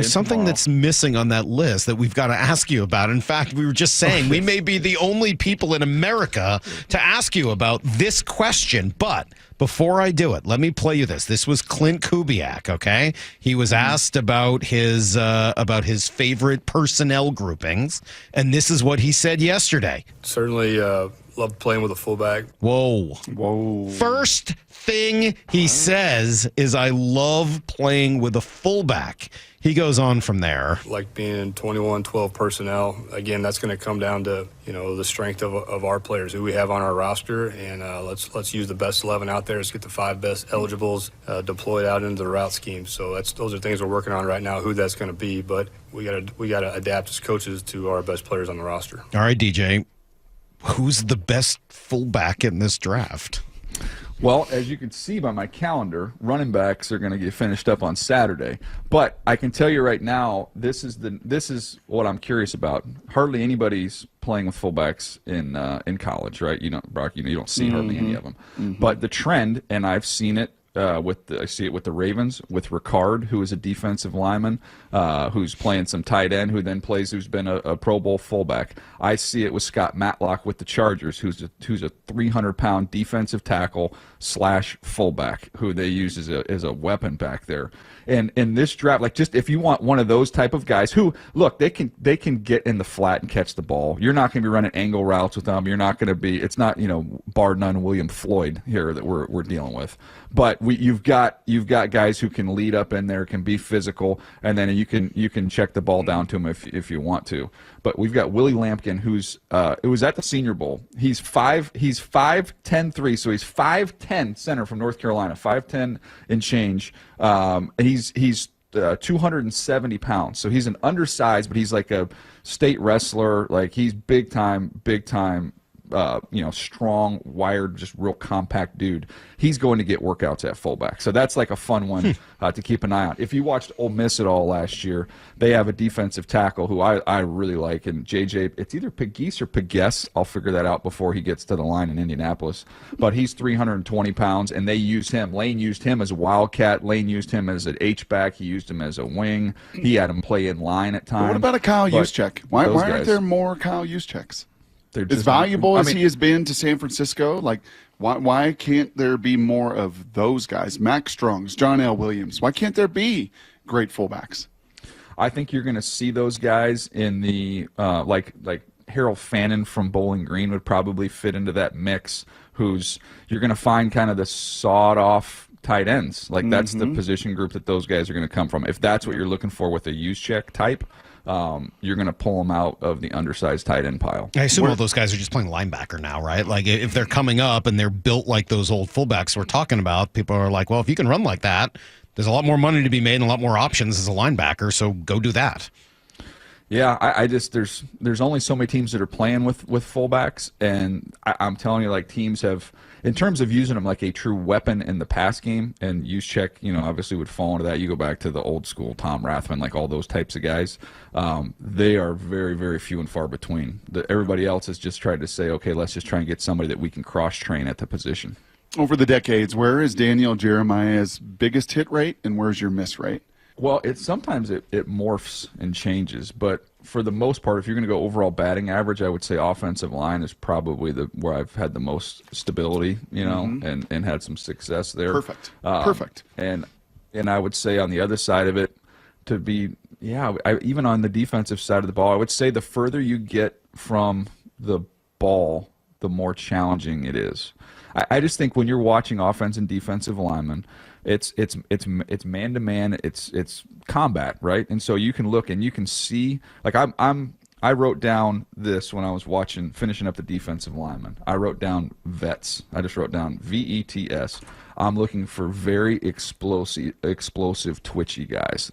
there's something tomorrow. that's missing on that list that we've got to ask you about. In fact, we were just saying we may be the only people in America to ask you about this question. But before I do it, let me play you this. This was Clint Kubiak, okay? He was asked about his favorite personnel groupings, and this is what he said yesterday. Certainly love playing with a fullback. Whoa. First thing he says is, I love playing with a fullback. He goes on from there. Like being 21-12 personnel. Again, that's going to come down to, the strength of our players, who we have on our roster, and let's use the best 11 out there. Let's get the 5 best eligibles deployed out into the route scheme. So those are things we're working on right now, who that's going to be. But we got to adapt as coaches to our best players on the roster. All right, DJ. Who's the best fullback in this draft? Well, as you can see by my calendar, running backs are going to get finished up on Saturday. But I can tell you right now, this is what I'm curious about. Hardly anybody's playing with fullbacks in college, right? Brock, you don't see hardly any of them. But the trend, and I've seen it. I see it with the Ravens, with Ricard, who is a defensive lineman, who's playing some tight end, who's been a Pro Bowl fullback. I see it with Scott Matlock with the Chargers, who's a 300-pound defensive tackle / fullback, who they use as a weapon back there. And in this draft, just if you want one of those type of guys who, look, they can get in the flat and catch the ball. You're not going to be running angle routes with them. You're not going to be. It's not bar none William Floyd here that we're dealing with. But you've got guys who can lead up in there, can be physical, and then you can check the ball down to them if you want to. But we've got Willie Lampkin, who's it was at the Senior Bowl. He's 5'10", so he's 5'10" center from North Carolina, 5'10" and change. He's 270 pounds, so he's an undersized, but he's like a state wrestler. Like he's big time. Strong, wired, just real compact dude. He's going to get workouts at fullback. So that's like a fun one to keep an eye on. If you watched Ole Miss at all last year, they have a defensive tackle who I really like. And JJ, it's either Pegues or Pegues. I'll figure that out before he gets to the line in Indianapolis. But he's 320 pounds, and they use him. Lane used him as a wildcat. Lane used him as an H-back. He used him as a wing. He had him play in line at times. But what about a Kyle Juszczyk? Why aren't there more Kyle Juszczyks? As valuable as he has been to San Francisco, why can't there be more of those guys? Max Strungs, John L. Williams. Why can't there be great fullbacks? I think you're going to see those guys in the like Harold Fannin from Bowling Green would probably fit into that mix. You're going to find kind of the sawed off tight ends. That's the position group that those guys are going to come from. If that's what you're looking for with a Juszczyk type. You're going to pull them out of the undersized tight end pile. I assume all those guys are just playing linebacker now, right? Like if they're coming up and they're built like those old fullbacks we're talking about, people are like, well, if you can run like that, there's a lot more money to be made and a lot more options as a linebacker, so go do that. Yeah, I just there's only so many teams that are playing with fullbacks, and I'm telling you, teams have, in terms of using them like a true weapon in the pass game, and Juszczyk, obviously would fall into that. You go back to the old school Tom Rathman, all those types of guys. They are very, very few and far between. Everybody else has just tried to say, okay, let's just try and get somebody that we can cross-train at the position. Over the decades, where is Daniel Jeremiah's biggest hit rate, and where's your miss rate? Well, sometimes it morphs and changes, but for the most part, if you're going to go overall batting average, I would say offensive line is probably where I've had the most stability, and had some success there. Perfect. And I would say on the other side of it, even on the defensive side of the ball, I would say the further you get from the ball, the more challenging it is. I just think when you're watching offense and defensive linemen, it's man to man, it's combat, right? And so you can look and you can see, I wrote down this when I was finishing up the defensive lineman. I wrote down vets. I just wrote down VETS. I'm looking for very explosive, twitchy guys,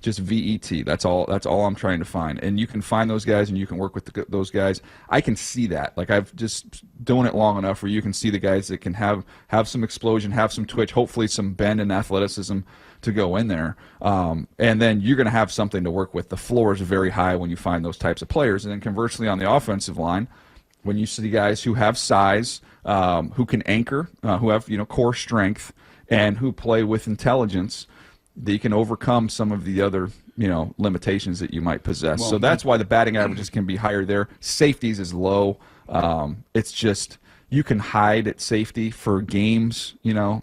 just VET. That's all I'm trying to find. And you can find those guys, and you can work with those guys. I can see that. I've just doing it long enough where you can see the guys that can have some explosion, have some twitch, hopefully some bend and athleticism to go in there. And then you're going to have something to work with. The floor is very high when you find those types of players. And then conversely, on the offensive line, when you see guys who have size, who can anchor, who have core strength, and who play with intelligence, they can overcome some of the other limitations that you might possess. Well, so that's why the batting averages can be higher there. Safeties is low. It's just you can hide at safety for games,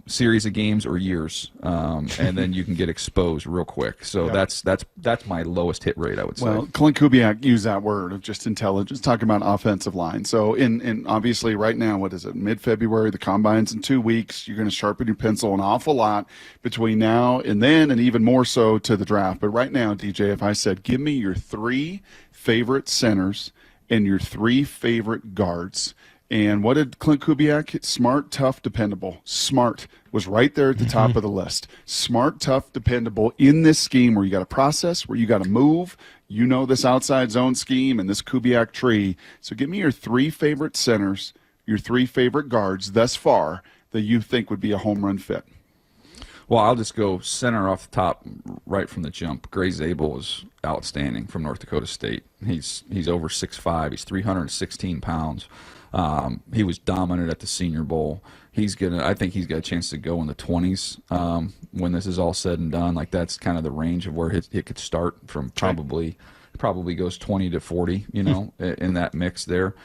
series of games or years, and then you can get exposed real quick. So that's my lowest hit rate, I would say. Well, Clint Kubiak used that word of just intelligence, talking about offensive line. So in obviously right now, what is it, mid-February, the Combine's in 2 weeks. You're going to sharpen your pencil an awful lot between now and then, and even more so to the draft. But right now, DJ, if I said, give me your 3 favorite centers and your 3 favorite guards. And what did Clint Kubiak? Smart, tough, dependable. Smart was right there at the top of the list. Smart, tough, dependable in this scheme where you got to process, where you got to move. This outside zone scheme and this Kubiak tree. So give me your 3 favorite centers, your 3 favorite guards thus far that you think would be a home run fit. Well, I'll just go center off the top right from the jump. Gray Zabel is outstanding from North Dakota State. He's over 6'5". He's 316 pounds. He was dominant at the Senior Bowl. I think he's got a chance to go in the 20s when this is all said and done. Like that's kind of the range of where it could start from. Probably goes 20 to 40. In that mix there.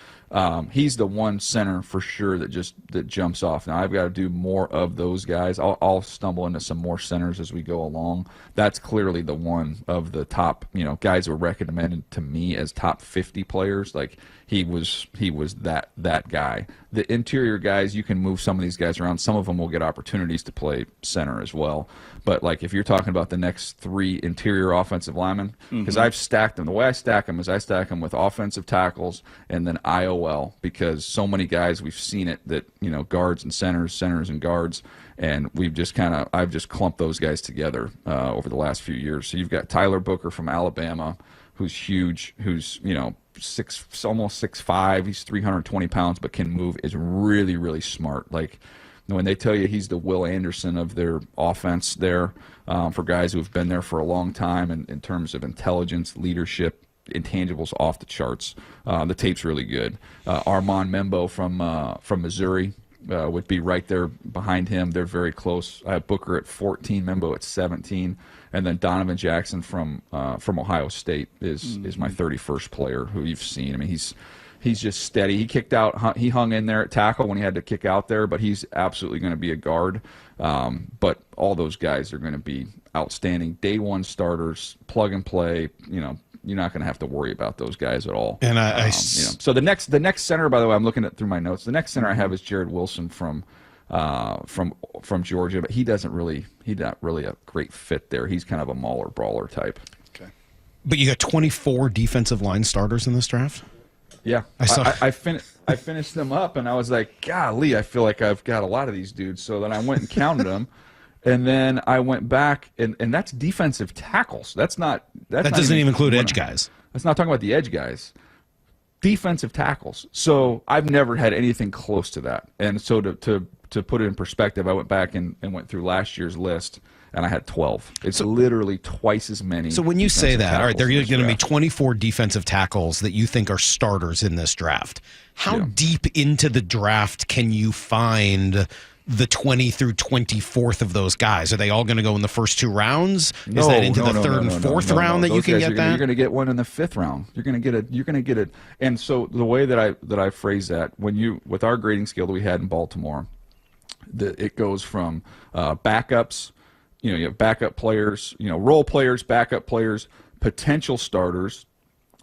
He's the one center for sure that jumps off. Now I've got to do more of those guys. I'll stumble into some more centers as we go along. That's clearly the one of the top, guys were recommended to me as top 50 players. Like he was that guy. The interior guys, you can move some of these guys around. Some of them will get opportunities to play center as well. But like if you're talking about the next 3 interior offensive linemen, because I've stacked them. The way I stack them is I stack them with offensive tackles and then IOL, because so many guys we've seen it that guards and centers and guards, and I've just clumped those guys together over the last few years. So you've got Tyler Booker from Alabama, who's huge, who's almost 6'5". He's 320 pounds, but can move. Is really really smart. Like when they tell you he's the Will Anderson of their offense there, for guys who have been there for a long time, and in terms of intelligence, leadership, intangibles off the charts. The tape's really good. Armand Membo from Missouri would be right there behind him. They're very close. I have Booker at 14, Membo at 17, and then Donovan Jackson from Ohio State is my 31st player who you've seen. I mean, he's just steady. He hung in there at tackle when he had to kick out there, but he's absolutely going to be a guard. But all those guys are going to be outstanding day one starters, plug and play. You're not going to have to worry about those guys at all. And So the next center, by the way, I'm looking at through my notes. The next center I have is Jared Wilson from Georgia, but he's not really a great fit there. He's kind of a mauler brawler type. Okay. But you got 24 defensive line starters in this draft? Yeah. I finished them up, and I was like, golly, I feel like I've got a lot of these dudes. So then I went and counted them. And then I went back, and that's defensive tackles. That doesn't even include edge guys. That's not talking about the edge guys. Defensive tackles. So I've never had anything close to that. And so to put it in perspective, I went back and went through last year's list, and I had 12. It's literally twice as many. So when you say that, all right, there are going to be 24 defensive tackles that you think are starters in this draft. How deep into the draft can you find the 20 through 24th of those guys? Are they all going to go in the first 2 rounds? Is that into the third and fourth round that you can get that? You're going to get one in the 5th round. You're going to get it. And so the way that I phrase that, with our grading scale that we had in Baltimore, it goes from backups, you have backup players, role players, backup players, potential starters,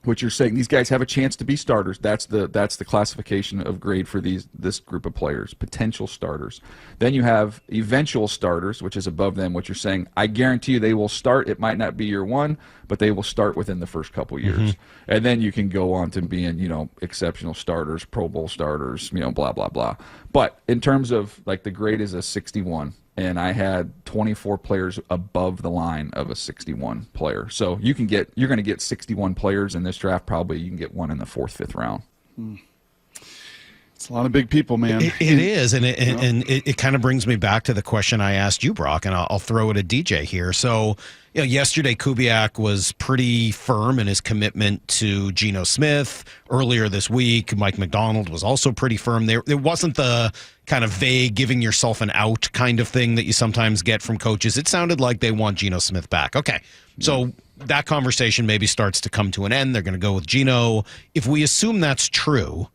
which you're saying these guys have a chance to be starters. That's the classification of grade for this group of players, potential starters. Then you have eventual starters, which is above them, which you're saying, I guarantee you they will start. It might not be year 1, but they will start within the first couple years. And then you can go on to being, exceptional starters, Pro Bowl starters, blah, blah, blah. But in terms of, like, the grade is a 61. And I had 24 players above the line of a 61 player. So you're going to get 61 players in this draft. Probably you can get one in the 4th, 5th round. It's a lot of big people, man. It is, and it kind of brings me back to the question I asked you, Brock, and I'll throw it at DJ here. So, yesterday Kubiak was pretty firm in his commitment to Geno Smith. Earlier this week, Mike McDonald was also pretty firm. There wasn't the kind of vague, giving yourself an out kind of thing that you sometimes get from coaches. It sounded like they want Geno Smith back. Okay, so that conversation maybe starts to come to an end. They're going to go with Geno. If we assume that's true,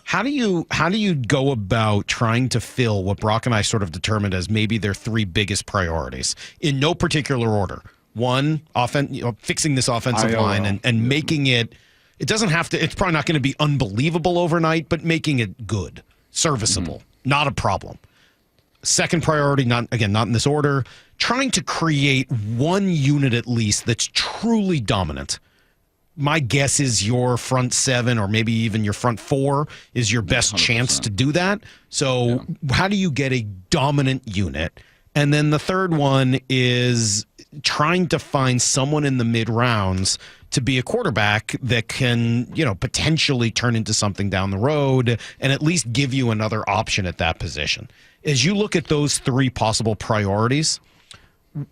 how do you go about trying to fill what Brock and I sort of determined as maybe their three biggest priorities in no particular order? One, fixing this offensive line and making it. It doesn't have to. It's probably not going to be unbelievable overnight, but making it good, serviceable, not a problem. Second priority, not in this order, trying to create one unit at least that's truly dominant. My guess is your front seven or maybe even your front four is your best 100%. Chance to do that. So how do you get a dominant unit? And then the third one is trying to find someone in the mid rounds to be a quarterback that can, potentially turn into something down the road and at least give you another option at that position. As you look at those three possible priorities,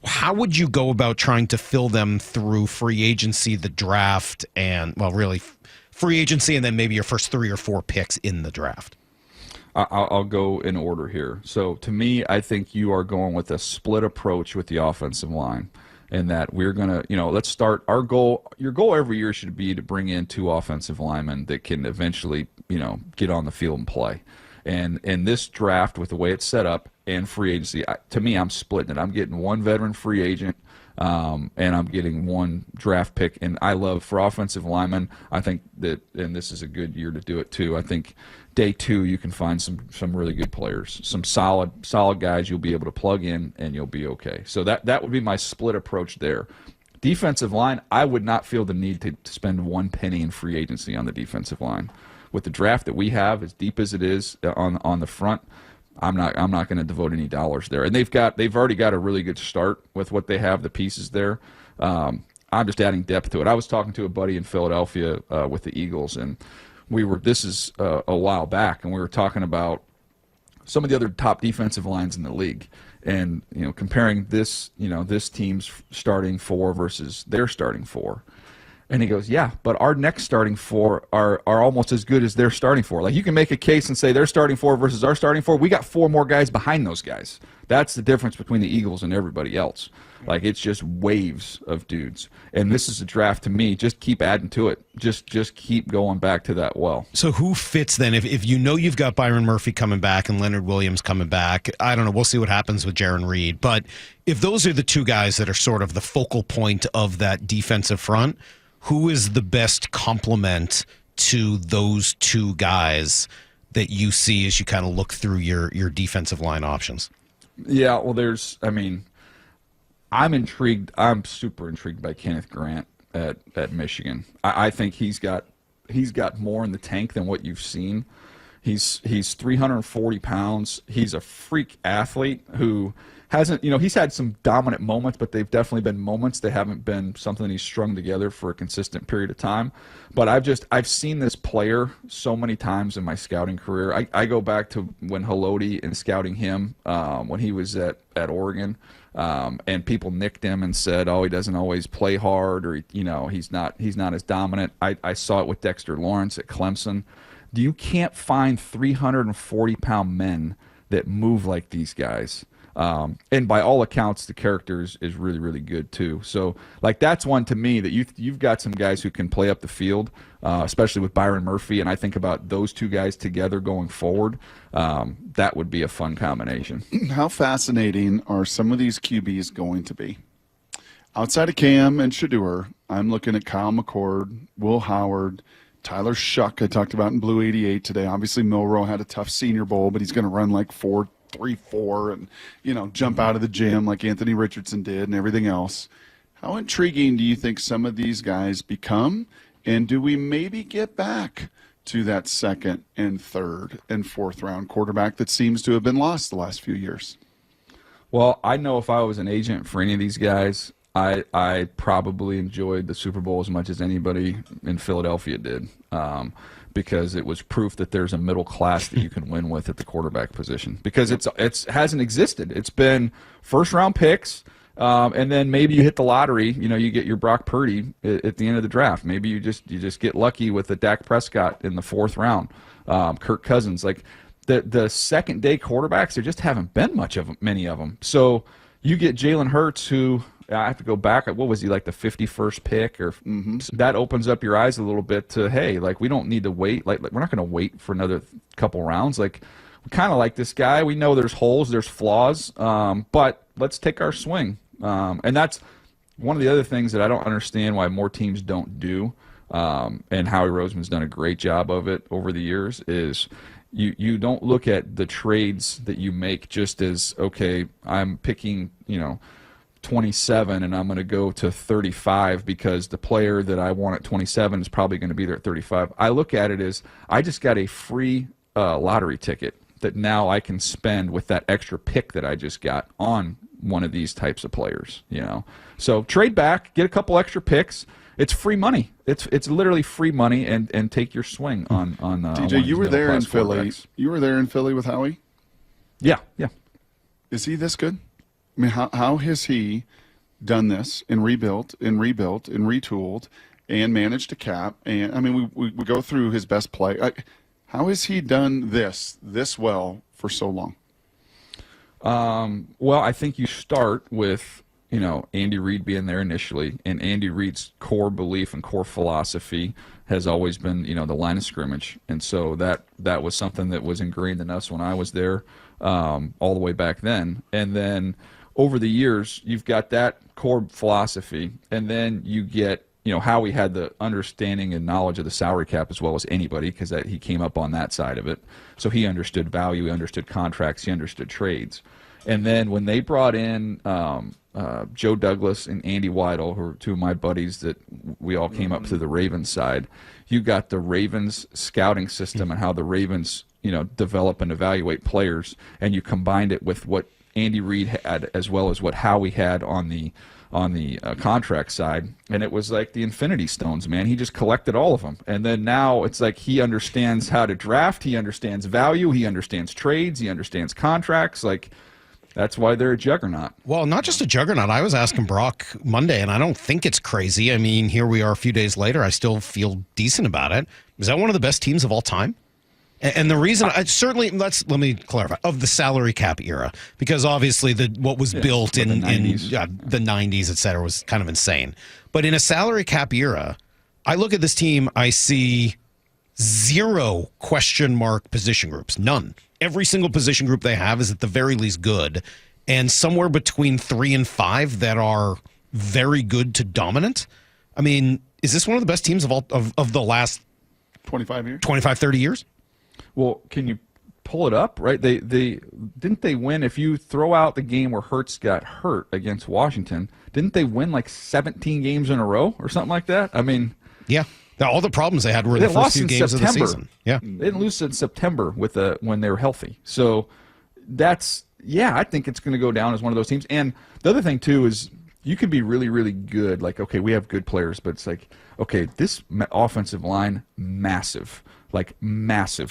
how would you go about trying to fill them through free agency, the draft, and, really free agency and then maybe your first 3 or 4 picks in the draft? I'll go in order here. So to me, I think you are going with a split approach with the offensive line. And that we're going to, let's start our goal. Your goal every year should be to bring in 2 offensive linemen that can eventually, get on the field and play. And in this draft, with the way it's set up and free agency, to me, I'm splitting it. I'm getting 1 veteran free agent, and I'm getting 1 draft pick. And I love for offensive linemen, I think that, and this is a good year to do it too. I think day 2 you can find some really good players, some solid guys you'll be able to plug in and you'll be okay. So that would be my split approach there. Defensive line, I would not feel the need to spend 1 penny in free agency on the defensive line. With the draft that we have, as deep as it is on the front, I'm not going to devote any dollars there. And they've already got a really good start with what they have, the pieces there. I'm just adding depth to it. I was talking to a buddy in Philadelphia with the Eagles, and this is a while back, and we were talking about some of the other top defensive lines in the league, and comparing this team's starting 4 versus their starting 4. And he goes, yeah, but our next starting 4 are almost as good as their starting 4. Like, you can make a case and say their starting 4 versus our starting 4. We got 4 more guys behind those guys. That's the difference between the Eagles and everybody else. Like, it's just waves of dudes. And this is a draft, to me, just keep adding to it. Just keep going back to that well. So who fits then? If you've got Byron Murphy coming back and Leonard Williams coming back, I don't know. We'll see what happens with Jarran Reed. But if those are the 2 guys that are sort of the focal point of that defensive front, who is the best complement to those 2 guys that you see as you kind of look through your defensive line options? Yeah, well, I'm intrigued. I'm super intrigued by Kenneth Grant at Michigan. I think he's got more in the tank than what you've seen. He's 340 pounds. He's a freak athlete who hasn't, he's had some dominant moments, but they've definitely been moments. They haven't been something he's strung together for a consistent period of time. But I've seen this player so many times in my scouting career. I go back to when Haloti and scouting him when he was at Oregon, and people nicked him and said, oh, he doesn't always play hard, or he's not as dominant. I saw it with Dexter Lawrence at Clemson. You can't find 340-pound men that move like these guys. And by all accounts, the character is really, really good too. So, that's one to me that you've got some guys who can play up the field, especially with Byron Murphy. And I think about those 2 guys together going forward. That would be a fun combination. How fascinating are some of these QBs going to be? Outside of Cam and Shedeur, I'm looking at Kyle McCord, Will Howard, Tyler Shuck, I talked about in Blue 88 today. Obviously, Milroe had a tough Senior Bowl, but he's going to run 4.34 and, jump out of the gym like Anthony Richardson did and everything else. How intriguing do you think some of these guys become? And do we maybe get back to that 2nd and 3rd and 4th round quarterback that seems to have been lost the last few years? Well, I know if I was an agent for any of these guys, I probably enjoyed the Super Bowl as much as anybody in Philadelphia did, because it was proof that there's a middle class that you can win with at the quarterback position. Because it hasn't existed. It's been first-round picks, and then maybe you hit the lottery. You get your Brock Purdy at the end of the draft. Maybe you just get lucky with the Dak Prescott in the 4th round, Kirk Cousins. Like the second-day quarterbacks, there just haven't been many of them. So you get Jalen Hurts, who I have to go back. What was he, like the 51st pick? Or so that opens up your eyes a little bit to, hey, like we don't need to wait. Like we're not going to wait for another couple rounds. Like we kind of like this guy. We know there's holes, there's flaws, but let's take our swing. And that's one of the other things that I don't understand why more teams don't do. And Howie Roseman's done a great job of it over the years. Is you don't look at the trades that you make just as, okay, I'm picking 27 and I'm going to go to 35 because the player that I want at 27 is probably going to be there at 35. I look at it as I just got a free lottery ticket that now I can spend with that extra pick that I just got on one of these types of players. So trade back, get a couple extra picks. It's free money. It's literally free money, and take your swing on DJ, you were there in Philly. You were there in Philly with Howie? Yeah. Is he this good? I mean, how has he done this and rebuilt and retooled and managed to cap? And I mean, we go through his best play. How has he done this well for so long? Well, I think you start with Andy Reid being there initially, and Andy Reid's core belief and core philosophy has always been the line of scrimmage, and so that was something that was ingrained in us when I was there, all the way back then, and then over the years, you've got that core philosophy, and then you get, Howie had the understanding and knowledge of the salary cap as well as anybody because he came up on that side of it. So he understood value, he understood contracts, he understood trades. And then when they brought in Joe Douglas and Andy Weidel, who are two of my buddies that we all came up through the Ravens side, you got the Ravens scouting system and how the Ravens, develop and evaluate players, and you combined it with what Andy Reid had as well as what Howie had on the contract side, and it was like the Infinity Stones, man. He just collected all of them, and then now it's like he understands how to draft, he understands value, he understands trades, he understands contracts. Like that's why they're a juggernaut. Well, not just a juggernaut. I was asking Brock Monday, and I don't think it's crazy. I mean, here we are a few days later. I still feel decent about it. Is that one of the best teams of all time? And the reason, certainly, let me clarify, of the salary cap era, because obviously what was built in the 90s, et cetera, was kind of insane. But in a salary cap era, I look at this team, I see 0 question mark position groups, none. Every single position group they have is at the very least good, and somewhere between 3 and 5 that are very good to dominant. I mean, is this one of the best teams of the last 25 years? 25, 30 years? Well, can you pull it up? Right? They didn't they win? If you throw out the game where Hurts got hurt against Washington, didn't they win like 17 games in a row or something like that? I mean, yeah. All the problems they had were in the first few games of the season. Yeah, they didn't lose in September when they were healthy. So I think it's going to go down as one of those teams. And the other thing too is you can be really, really good. Like, okay, we have good players, but it's like, okay, this offensive line, massive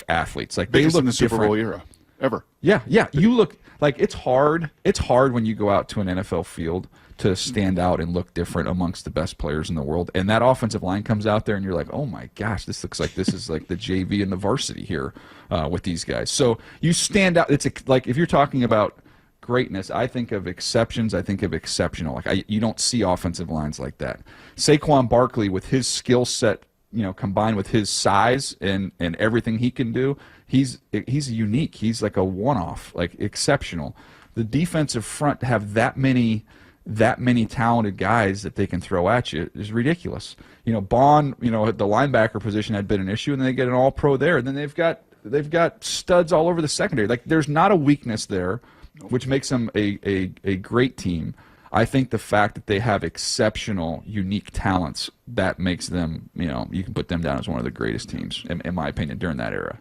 athletes. Like biggest they look in the Super different. Bowl era ever. Yeah. You look like it's hard. It's hard when you go out to an NFL field to stand out and look different amongst the best players in the world. And that offensive line comes out there and you're like, oh my gosh, this looks like this is like the JV and the varsity here with these guys. So you stand out. It's like if you're talking about greatness, I think of exceptions. I think of exceptional. Like you don't see offensive lines like that. Saquon Barkley with his skill set, combined with his size and everything he can do, he's unique. He's like a one-off, like exceptional. The defensive front to have that many talented guys that they can throw at you is ridiculous. Bond, the linebacker position had been an issue, and then they get an all-pro there. And then they've got studs all over the secondary. Like there's not a weakness there, which makes them a great team. I think the fact that they have exceptional, unique talents, that makes them, you can put them down as one of the greatest teams, in my opinion, during that era.